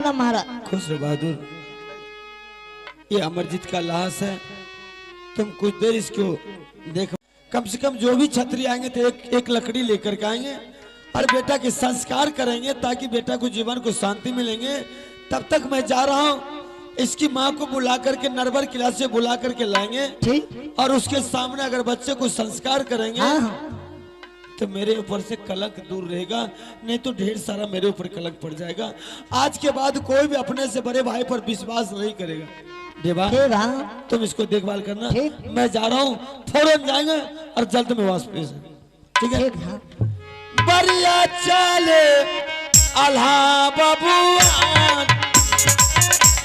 महाराज। खुश रहो बहादुर, ये अमरजीत का लाश है। तुम कुछ देर इसको देखो। कम से कम जो भी छतरी आएंगे तो एक लकड़ी लेकर के आएंगे और बेटा के संस्कार करेंगे ताकि बेटा को जीवन को शांति मिलेंगे। तब तक मैं जा रहा हूँ, इसकी माँ को बुला करके नरवर किला से बुला करके लाएंगे ठीक। और उसके सामने अगर बच्चे को संस्कार करेंगे तो मेरे ऊपर से कलंक दूर रहेगा, नहीं तो ढेर सारा मेरे ऊपर कलंक पड़ जाएगा। आज के बाद कोई भी अपने से बड़े भाई पर विश्वास नहीं करेगा। देवा तुम इसको देखभाल करना, मैं जा रहा हूँ, फौरन जाएंगे और जल्द में वापस। ठीक है? बढ़िया चले अल्लाह बाबू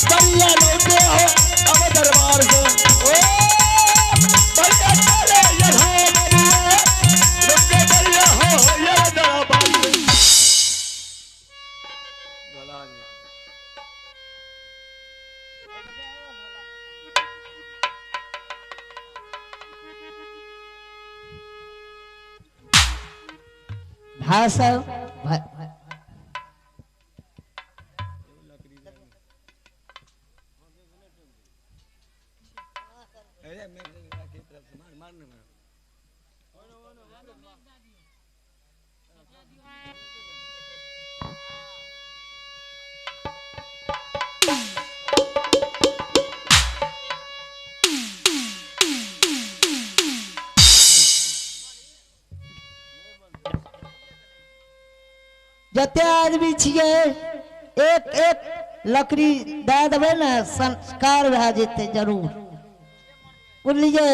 बढ़िया लौटे हो अब दरबार से। बढ़िया चले बढ़िया हो ये दरबार से। हाँ साहब जते आदमी छिए एक एक लकड़ी दे देवे ना संस्कार भे जेते जरूर। बोलिए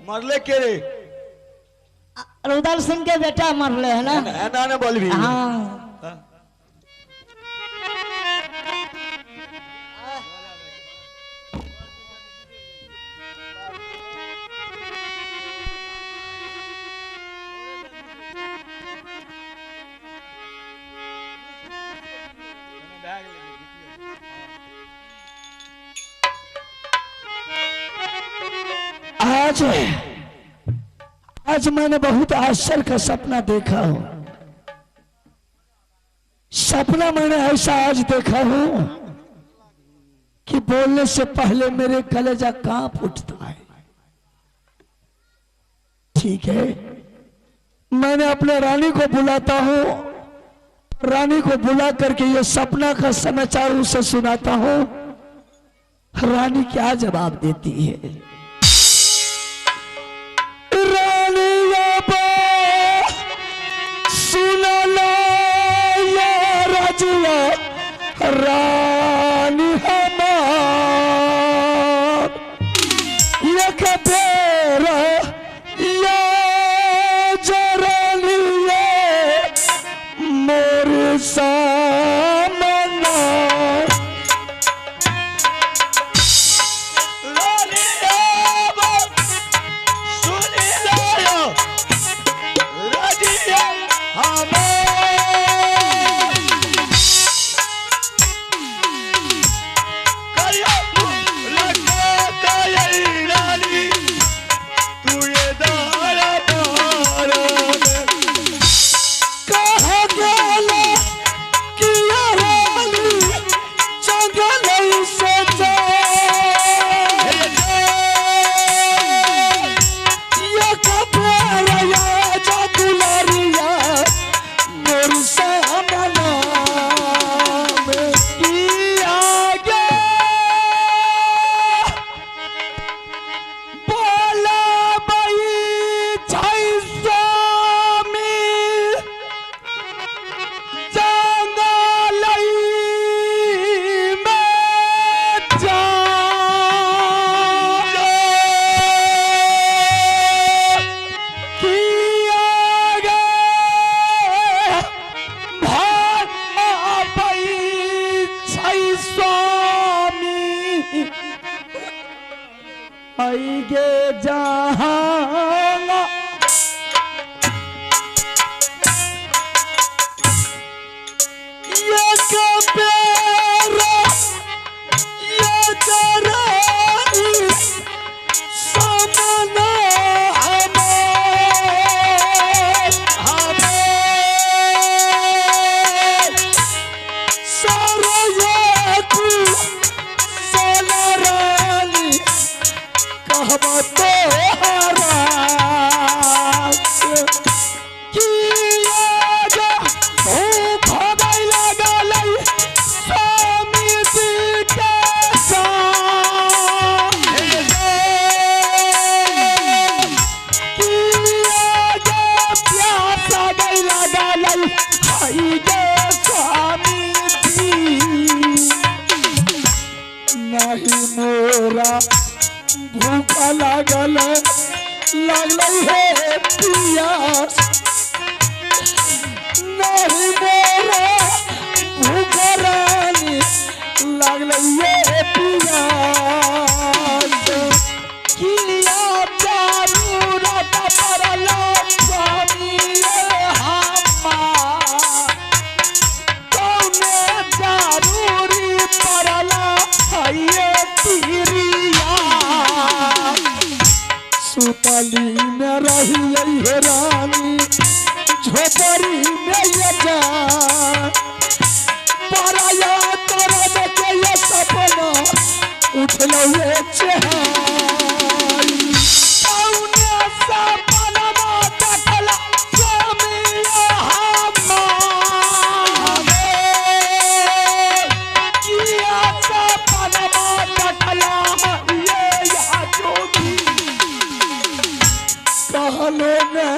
मरले के रे रुदल सिंह के बेटा मरले है ना? ना बोल भी। हाँ आज मैंने बहुत आश्चर्य का सपना देखा हूं। सपना मैंने ऐसा आज देखा हूं कि बोलने से पहले मेरे कलेजा कांप उठता है। ठीक है, मैंने अपने रानी को बुलाता हूं, रानी को बुला करके ये सपना का समाचार उसे सुनाता हूं। रानी क्या जवाब देती है? रानी हमार ये कबेरा ये जरानी ये मोर सामना। आइगे जहां ये कबेरा ये जरानी सामना हमें सारा ये मोरा भूखा लागल है पियास नहीं मोरा भूखा रानी लागल है पियास किया जरूरत पड़ला स्वामी हमार कौने जरूरी पड़ला ये तीरिया सुतली में रही है रानी झोपड़ी में ये जा पराया तरद के ये सपना उठलो ये चेहाई कौने सपना देखला स्वामी हमार किया सपना देखला ये या जोगी कहलो ने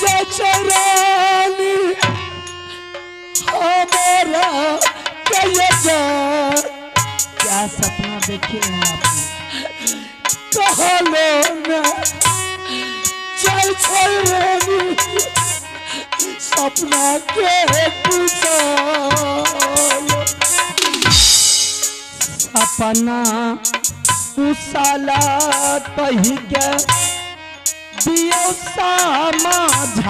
चचरानी हमारा कहिए जा क्या सपना देखे हैं आपने? कहलो ने चचरानी सपना के पूछालो सपना उसाला कही के दियो समाधान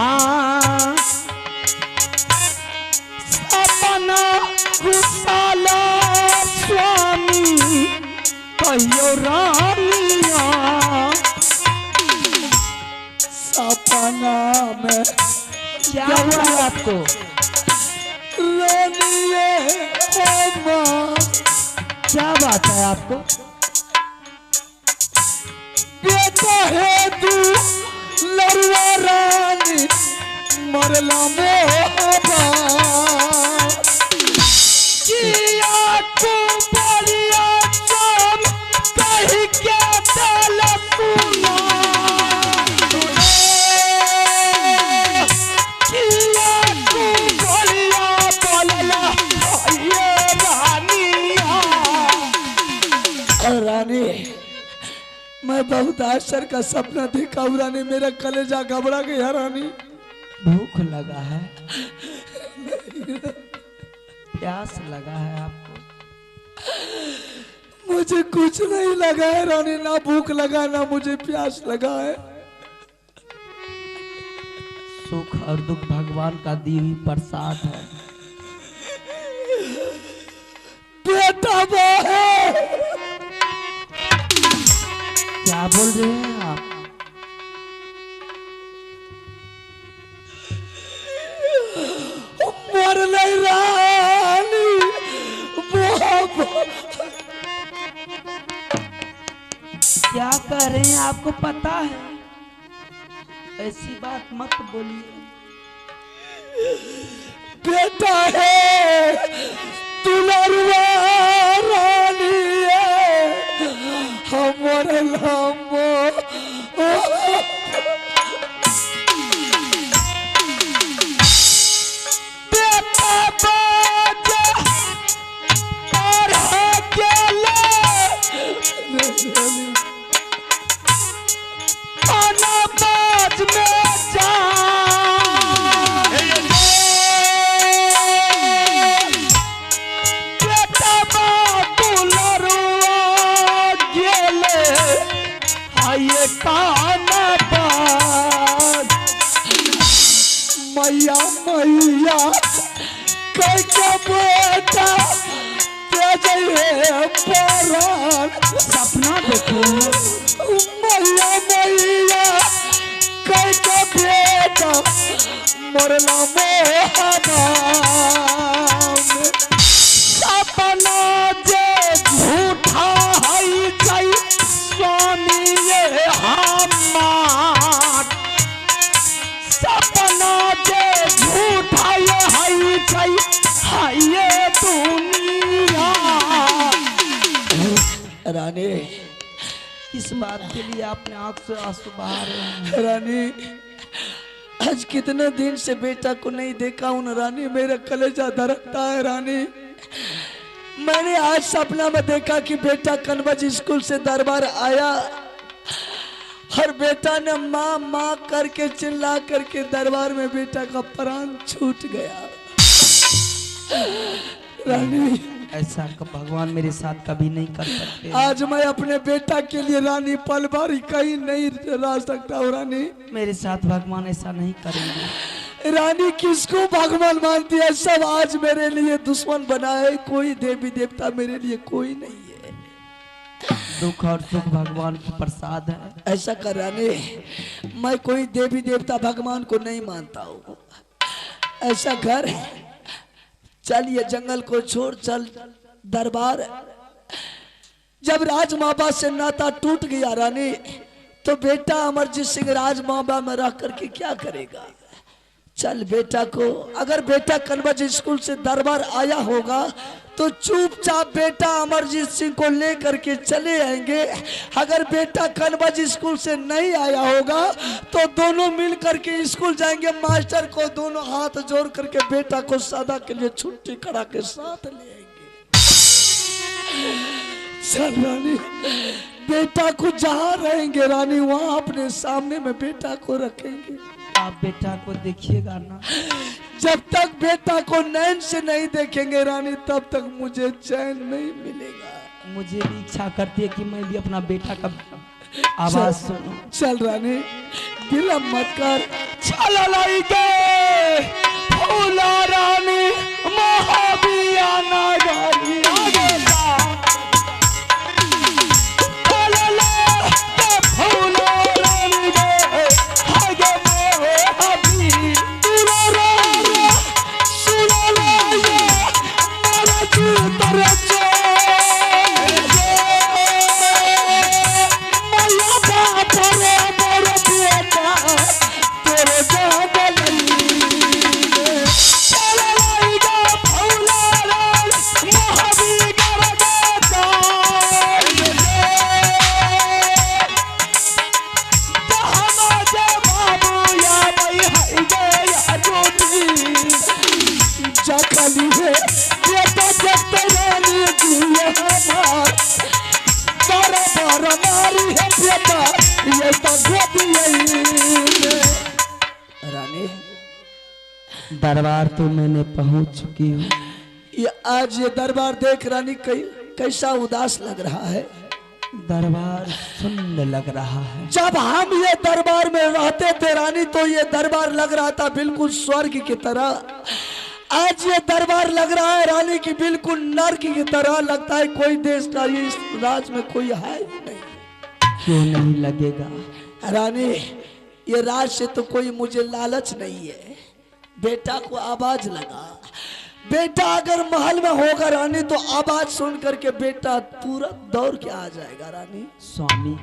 सपना उसाला स्वामी कहियो रानिया सपना में क्या हुआ आपको? रानिए ओ माँ क्या बात है आपको? बेटा है तू लड़वा रानी मरला मोहबा किया तू बलिया चम कहीं के दल सुना किया तू बलिया बोलला ये रानिया रानी मैं बहुत आश्चर्य का सपना देखा रानी मेरा कलेजा घबरा गया रानी भूख लगा है प्यास लगा है आपको? मुझे कुछ नहीं लगा है रानी ना भूख लगा ना मुझे प्यास लगा है सुख और दुख भगवान का दी हुई प्रसाद है। बेटा वो है क्या बोल रहे हैं आप? मर नहीं रानी क्या कह रहे हैं आपको पता है? ऐसी बात मत बोलिए। बेटा है दुलरवा रानी है हमारे लामो बेटा बाजा और हकेला आना बाज में जा बेटा बातुलरुआ गेले आये काना बाज मैया मैया कह के बेटा तेजे परान सपना देखो मैया मैया कह के बेटा मरला मोहबान सपना जे झूठा है जाई स्वामी ये हमार सपना जे झूठा ये है जाई हाय ये दुनिया रानी इस बात के लिए आपने आंख से आंसू बहा रहे हैं। रानी आज कितने दिन से बेटा को नहीं देखा हूं रानी मेरा कलेजा धड़कता है रानी मैंने आज सपना में देखा कि बेटा कन्वज स्कूल से दरबार आया और बेटा ने माँ माँ करके चिल्ला करके दरबार में बेटा का प्राण छूट गया। रानी ऐसा भगवान मेरे साथ कभी नहीं कर सकते। आज मैं अपने बेटा के लिए रानी पल भर कहीं नहीं रह सकता हूँ। रानी मेरे साथ भगवान ऐसा नहीं करेंगे। रानी किसको भगवान मानती है? सब आज मेरे लिए दुश्मन बनाए। कोई देवी देवता मेरे लिए कोई नहीं है। दुख और सुख भगवान की प्रसाद है। ऐसा कर रानी, मैं कोई देवी देवता भगवान को नहीं मानता हूँ। ऐसा कर, चल ये जंगल को छोड़, चल दरबार। जब राज माबा से नाता टूट गया रानी, तो बेटा अमरजीत सिंह राज माबा में रह करके क्या करेगा? चल बेटा को, अगर बेटा कन्वज स्कूल से दरबार आया होगा तो चुपचाप बेटा अमरजीत सिंह को लेकर के चले आएंगे। अगर बेटा कन्वज स्कूल से नहीं आया होगा तो दोनों मिल करके स्कूल जाएंगे। मास्टर को दोनों हाथ जोड़ करके बेटा को सदा के लिए छुट्टी करा के साथ ले आएंगे। चल रानी, बेटा को जहाँ रहेंगे रानी वहाँ अपने सामने में बेटा को रखेंगे। आप बेटा को देखिएगा ना। जब तक बेटा को नैन से नहीं देखेंगे रानी, तब तक मुझे चैन नहीं मिलेगा। मुझे भी इच्छा करती है कि मैं भी अपना बेटा का आवाज सुनूं। चल रानी, विलम्ब मत कर। चल लाइके फूला रानी महाबिया नगरी रानी, दरबार तो मैंने पहुंच चुकी हूँ। ये आज ये दरबार देख रानी कैसा उदास लग रहा है। दरबार सुंदर लग रहा है। जब हम ये दरबार में रहते थे रानी तो ये दरबार लग रहा था बिल्कुल स्वर्ग की तरह। आज ये दरबार लग रहा है रानी की बिल्कुल नर्क की तरह। लगता है कोई देश का इस राज में कोई है ही नहीं। क्यों नहीं लगेगा रानी? ये राज से तो कोई मुझे लालच नहीं है। बेटा को आवाज लगा, बेटा अगर महल में होगा रानी तो आवाज सुन करके बेटा पूरा दौड़ के आ जाएगा रानी। स्वामी,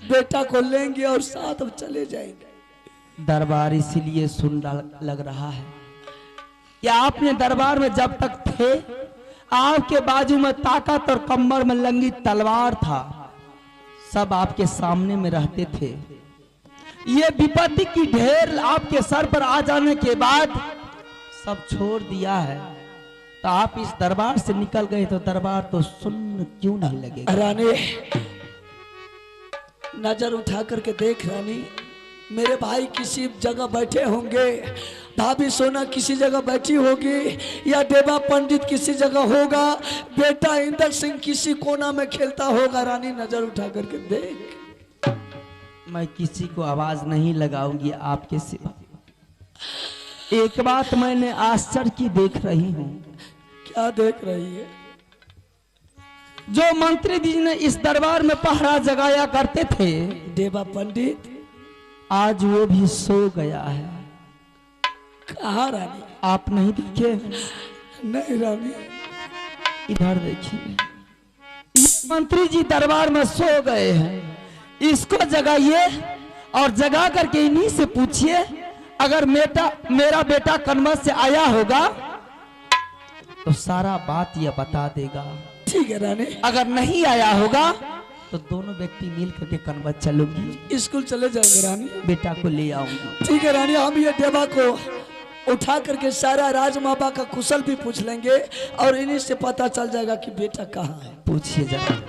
बेटा को लेंगे और साथ चले जाएंगे। दरबार इसीलिए सुंदर लग रहा है कि आपने दरबार में जब तक थे आपके बाजू में ताकत और कमर में लंगी तलवार था। सब आपके सामने में रहते थे। ये विपत्ति की ढेर आपके सर पर आ जाने के बाद सब छोड़ दिया है। तो आप इस दरबार से निकल गए तो दरबार तो सुन्न क्यों नहीं लगेगा? रानी नजर उठा करके देख रानी, मेरे भाई किसी जगह बैठे होंगे, भाभी सोना किसी जगह बैठी होगी, या देवा पंडित किसी जगह होगा, बेटा इंदर सिंह किसी कोना में खेलता होगा। रानी नजर उठा करके देख। मैं किसी को आवाज नहीं लगाऊंगी आपके सिवा। एक बात मैंने आश्चर्य की देख रही हूँ। क्या देख रही है? जो मंत्री जी ने इस दरबार में पहरा जगाया करते थे, देवा पंडित, आज वो भी सो गया है। कहाँ रानी? आप नहीं देखे? नहीं रानी। इधर देखिए, ये मंत्री जी दरबार में सो गए हैं। इसको जगाइए और जगा करके इन्हीं से पूछिए, अगर मेरा बेटा कन्वज से आया होगा तो सारा बात ये बता देगा। ठीक है रानी। अगर नहीं आया होगा तो दोनों व्यक्ति मिल करके कन्वज चलूंगी, स्कूल चले जाएंगे रानी। बेटा को ले आऊंगी। ठीक है रानी, हम ये देवा को उठा करके सारा राज मापा का कुशल भी पूछ लेंगे और इन्हीं से पता चल जाएगा कि बेटा कहाँ है। पूछिए जरा।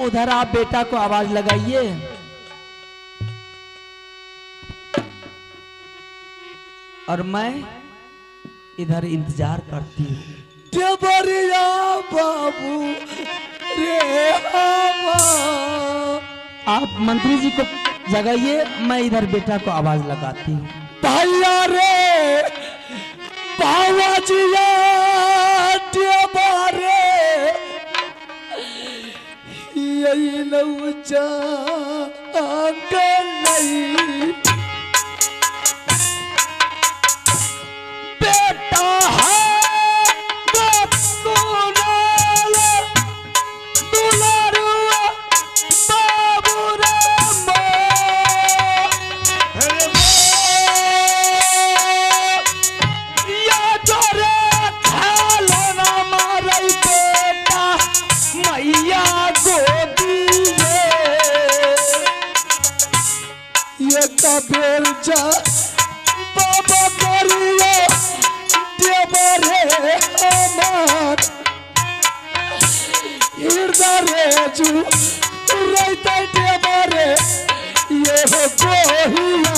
उधर आप बेटा को आवाज लगाइए। और मैं इधर इंतजार करती हूँ। देवरिया बाबू रे आप मंत्री जी को जगाइए, मैं इधर बेटा को आवाज लगाती हूँ। भैया रे बाबा जिया देवरे यही लौचा गई बेटा बेल जा बाबा करियो देवरे अमर हृदय जू रहते देवरे ये हो गोहिया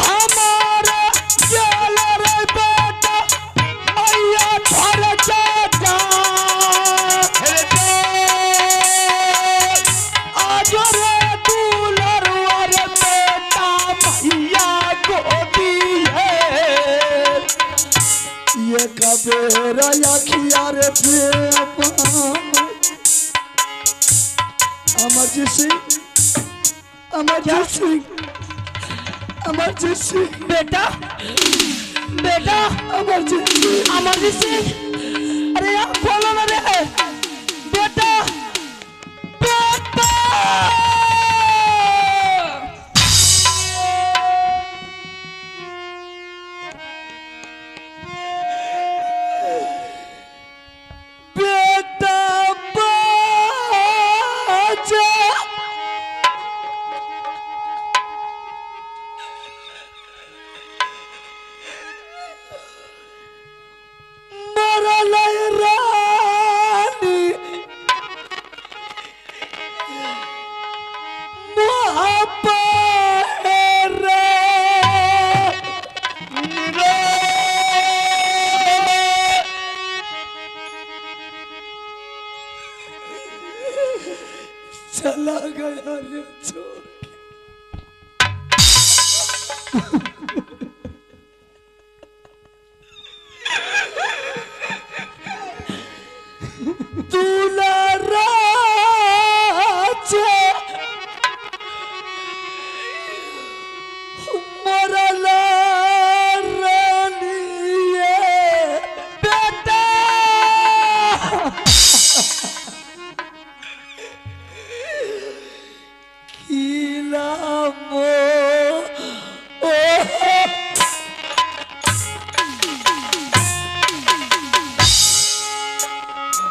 हमारा गेल रे बेटा मैया घर जागा आज रे कबेरा अखिया रे अमरजीत सिंह अमरजीत सिंह बेटा बेटा अमरजीत सिंह अरे यार बोलो ना रे बेटा बेटा चला गया रे छोड़ दुलारा मरला रानिए बेटा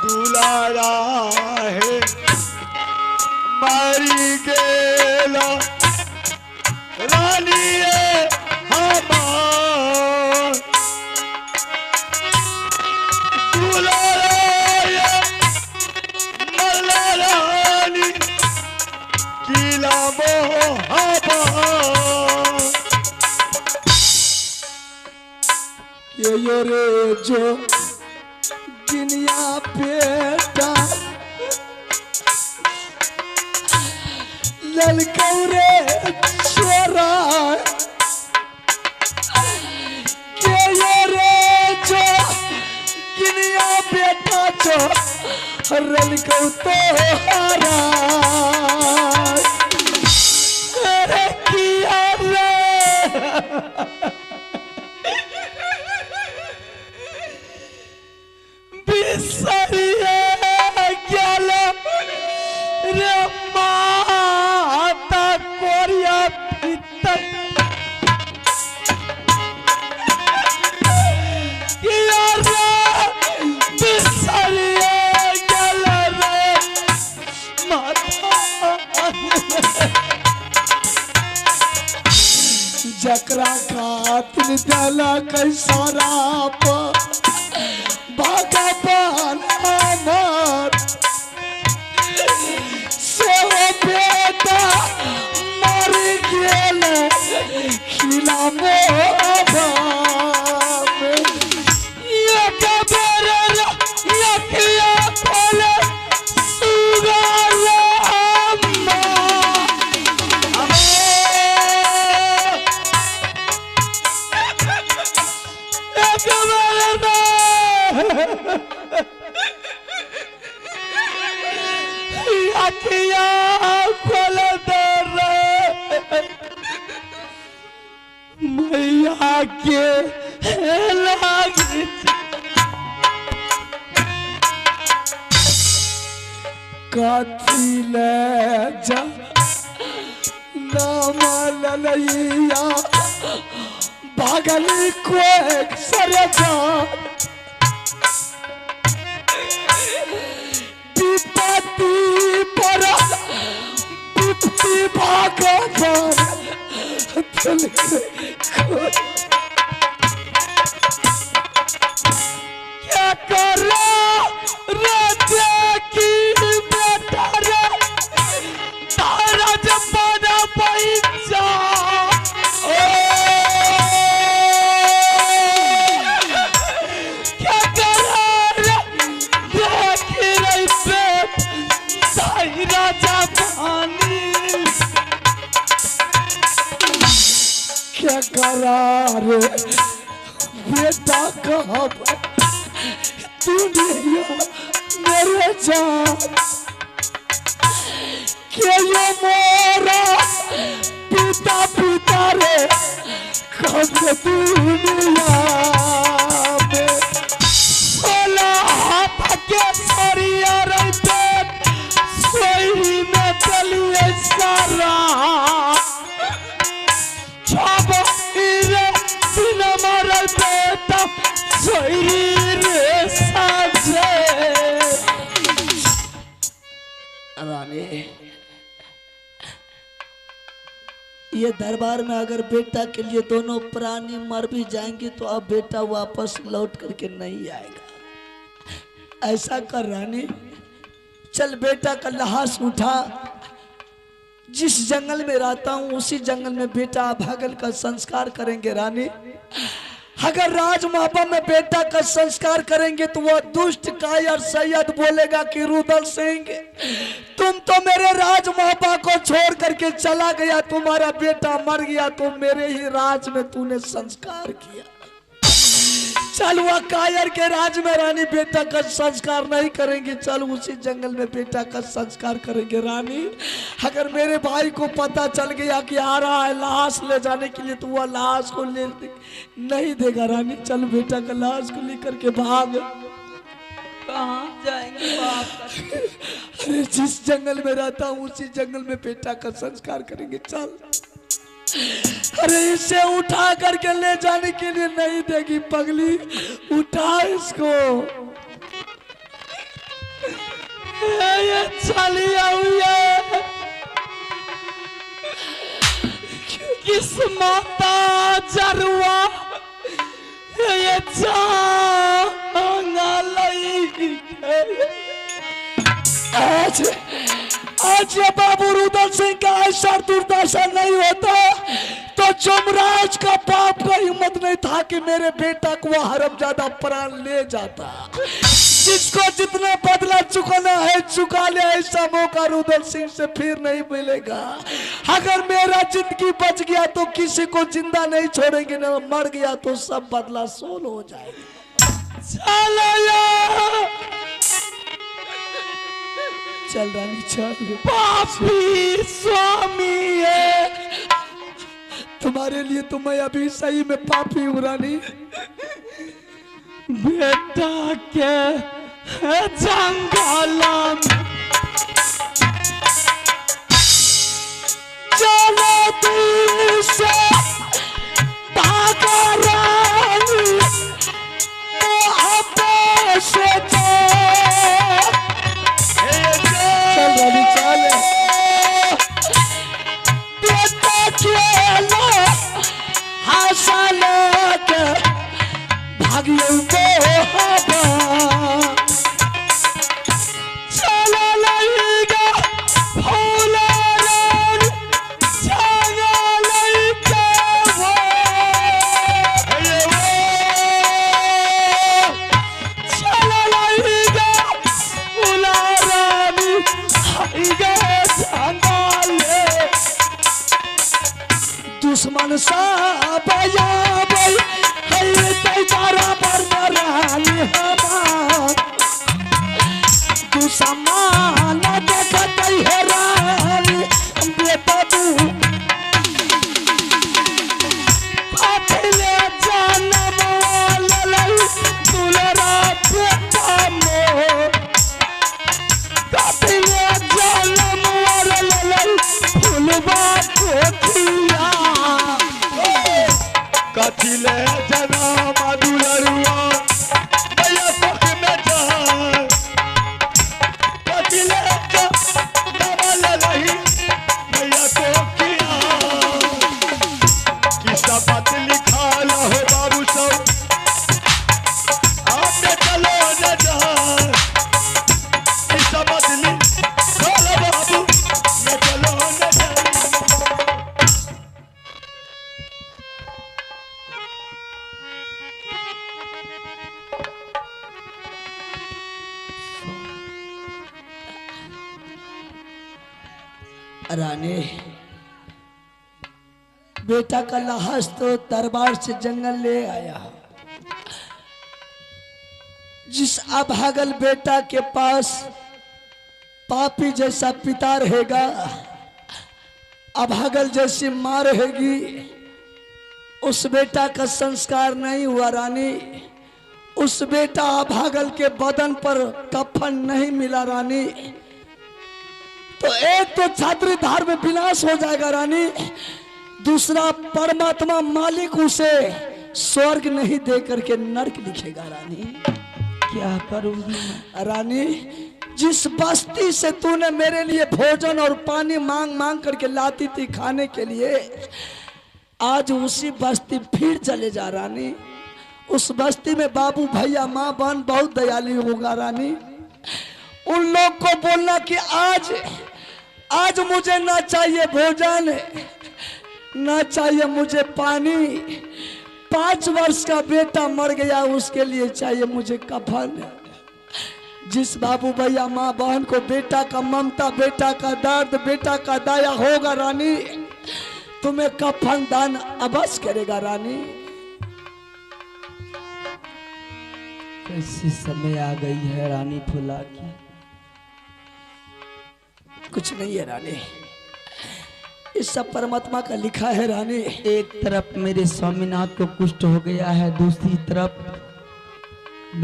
दुलारा है मारी गेला रानी हमार दुलारा मल्ला रानी किला मोहब्बत ये रे जो दुनिया बेटा ललकौरे छोरा के ये रे जो दुनिया बेटा जो ललकौ तो हारा अरे किया रे बिसरिए गल रे माता केकरा खातिर दिला कैसा राप भगवान हमर से बेटा मर गेल खिला मोहबा ये कबर यकिया खोले सुगार अम्मा यकिया खोले दर मैया के लागी कथी ले जा नाम ललैया भागली को सरजा विपत्ति पर विपत्ति भगवान क्या करो राजा की बेटा रे तारा जमाना पैसा क्या करो देख रही बेट साई राजा पानी क्या करार बेटा कहाँ दुनिया मेरे जान के ये मोरा पिता पिता रे कब दुनिया में सोला हाथ के सरिया रे बेट सोई में चलिए सारा बेटा रानी ये दरबार में अगर बेटा के लिए दोनों प्राणी मर भी जाएंगे तो अब बेटा वापस लौट करके नहीं आएगा। ऐसा कर रानी, चल बेटा का लाश उठा, जिस जंगल में रहता हूँ उसी जंगल में बेटा भागल का संस्कार करेंगे। रानी अगर राजमापा में बेटा का संस्कार करेंगे तो वह दुष्ट कायर सैयद बोलेगा कि रुदल सिंह तुम तो मेरे राजमापा को छोड़ करके चला गया, तुम्हारा बेटा मर गया तो मेरे ही राज में तूने संस्कार किया। चल वह कायर के राज में रानी बेटा का संस्कार नहीं करेंगे, चल उसी जंगल में बेटा का संस्कार करेंगे। रानी अगर मेरे भाई को पता चल गया कि आ रहा है लाश ले जाने के लिए तो वह लाश को ले नहीं देगा। रानी चल बेटा का लाश को लेकर के भाग। कहाँ जाएंगे बाप? अरे जिस जंगल में रहता हूँ उसी जंगल में बेटा का संस्कार करेंगे। चल अरे इसे उठा करके ले जाने के लिए नहीं देगी पगली, उठा इसको। ये चली हुई है किस माता जरुआ ये आज ये बाबू रुदल सिंह का ऐसा दुर्दशा नहीं होता तो जुमराज का बाप का हिम्मत नहीं था कि मेरे बेटा को वह हरमजादा प्राण ले जाता। जिसको जितना बदला चुकाना है चुका ले, ऐसा मौका रुदल सिंह से फिर नहीं मिलेगा। अगर मेरा जिंदगी बच गया तो किसी को जिंदा नहीं छोड़ेंगे, ना मर गया तो सब बदला सोल हो जाएगा। चल रानी चल। पापी स्वामी है तुम्हारे लिए तो मैं अभी सही में पापी हूँ रानी। बेटा के जंगल चलो दूर से भागा रानी से चल रानी चल। बेटा खेलो भागियो बोहबा चला लईगा फूला रानी चला लईका वो चला लईगा फूला रानी हाईगा संगाले दुश्मन सा बया बई है तेरा पर रानी हमार दुश्मन देखत है रानी बेटा तू पथले जन्म ललई दुलरा बेटा मोर पथले जन्म ललई फुलबा कोठिया कथिले जना मधुलरुआ भैया तोख में जान कथिले डबल लही भैया को किया किस्सा बात लिखा हो बाबू सब आपने चलो न जान किस्सा बात लिखा बाबू न चलो न जान रानी बेटा का लाश तो दरबार से जंगल ले आया जिस अभागल बेटा के पास पापी जैसा पिता रहेगा अभागल जैसी मां रहेगी उस बेटा का संस्कार नहीं हुआ रानी उस बेटा अभागल के बदन पर कफन नहीं मिला रानी तो एक तो छात्री धार में विनाश हो जाएगा रानी दूसरा परमात्मा मालिक उसे स्वर्ग नहीं दे करके नरक लिखेगा रानी क्या करूंगी मैं? रानी जिस बस्ती से तूने मेरे लिए भोजन और पानी मांग मांग करके लाती थी खाने के लिए आज उसी बस्ती फिर चले जा रानी उस बस्ती में बाबू भैया माँ बहन बहुत दयालु होगा रानी उन लोग को बोलना कि आज मुझे ना चाहिए भोजन ना चाहिए मुझे पानी 5 वर्ष का बेटा मर गया उसके लिए चाहिए मुझे कफन जिस बाबू भैया माँ बहन को बेटा का ममता बेटा का दर्द बेटा का दया होगा रानी तुम्हें कफन दान अवश्य करेगा रानी कैसी समय आ गई है रानी फुला की कुछ नहीं है रानी इस सब परमात्मा का लिखा है रानी एक तरफ मेरे स्वामीनाथ को कुष्ठ हो गया है दूसरी तरफ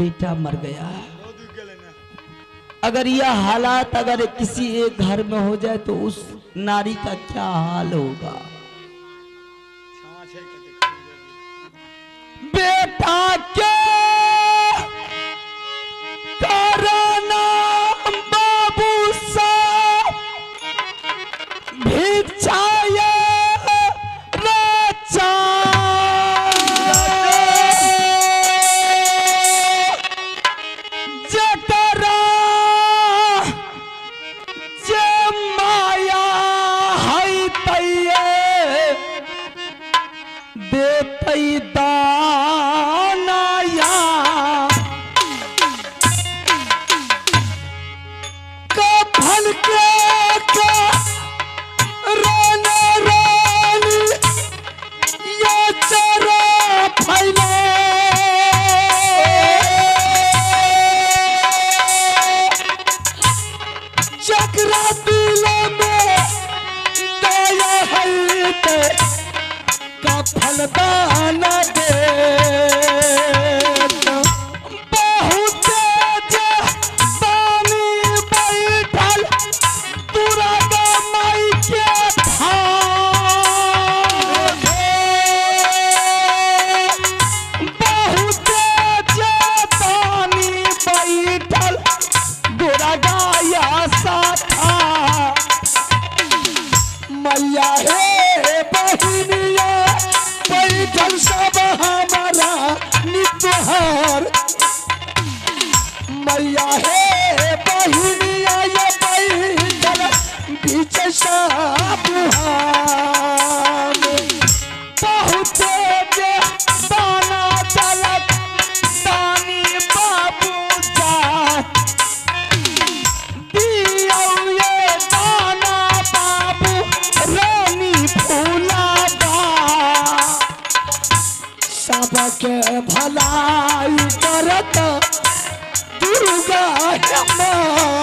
बेटा मर गया है अगर यह हालात अगर किसी एक घर में हो जाए तो उस नारी का क्या हाल होगा बेटा क्या करना बाबू साहब भिक्षाए रचा जकरा जे माया है तैये देतई दानाया कफन के राना रानी ये चरा फैले चक्रा दिल में दया है ते कफन दाना दे बहुत पानी बैठल तुरगा माई के बहुत पानी बैठल दुर्गा साथा मैया हे बहिनिया बैठल सब जहर मैया हे बहिनिया ये बैठल बीच साबुहान बहुत जे दाना चलत दानी बाबू जा दियो ये दाना बाबू रानी फूलाबा सबके भलाई करत दुर्गा है माँ